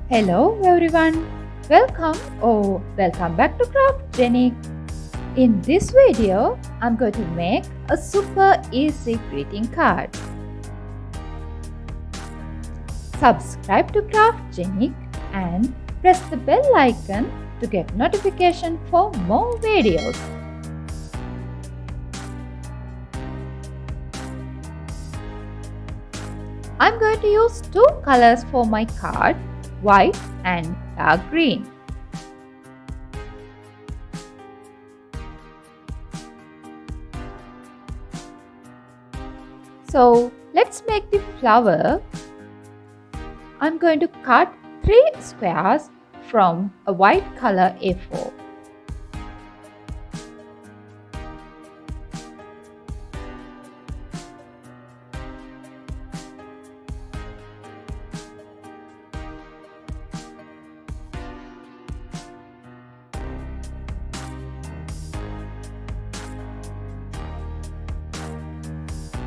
Hello everyone, welcome back to Craft Jenny. In this video, I'm going to make a super easy greeting card. Subscribe to Craft Jenny and press the bell icon to get notification for more videos. I'm going to use two colors for my card, white and dark green. So let's make the flower. I'm going to cut 3 squares from a white color A4.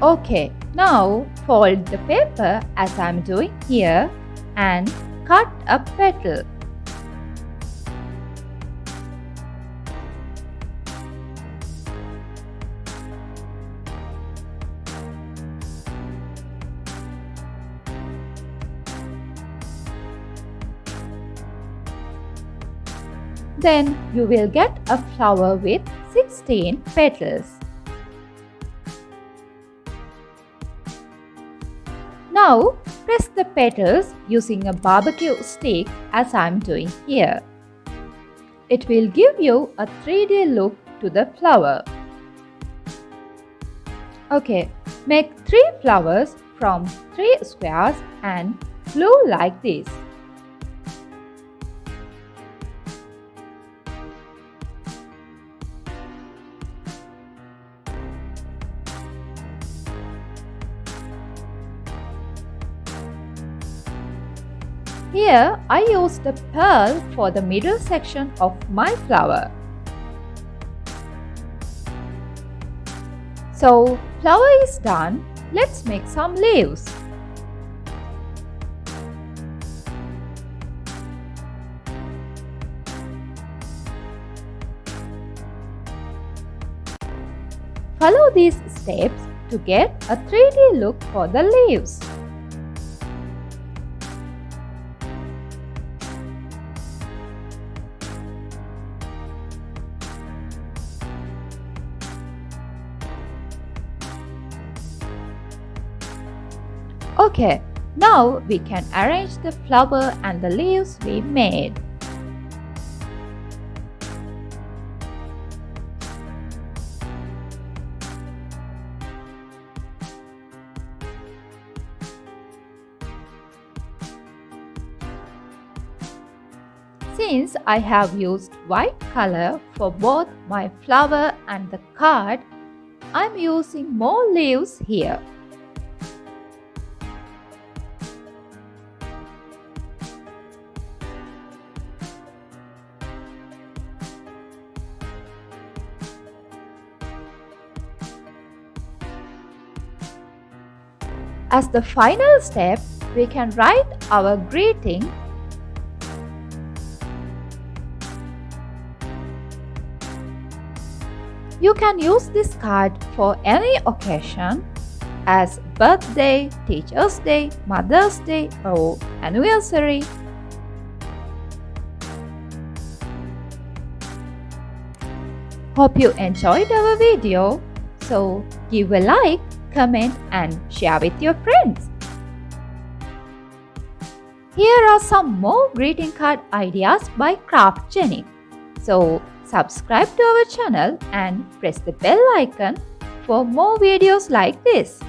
Okay, now fold the paper as I'm doing here and cut a petal. Then you will get a flower with 16 petals. Now, press the petals using a barbecue stick as I'm doing here. It will give you a 3D look to the flower. Okay, make 3 flowers from 3 squares and glue like this. Here, I used the pearl for the middle section of my flower. So, flower is done. Let's make some leaves. Follow these steps to get a 3D look for the leaves. Okay, now we can arrange the flower and the leaves we made. Since I have used white color for both my flower and the card, I'm using more leaves here. As the final step, we can write our greeting. You can use this card for any occasion as birthday, Teacher's Day, Mother's Day or anniversary. Hope you enjoyed our video. So give a like, comment and share with your friends. Here are some more greeting card ideas by Craft Jenny. So subscribe to our channel and press the bell icon for more videos like this.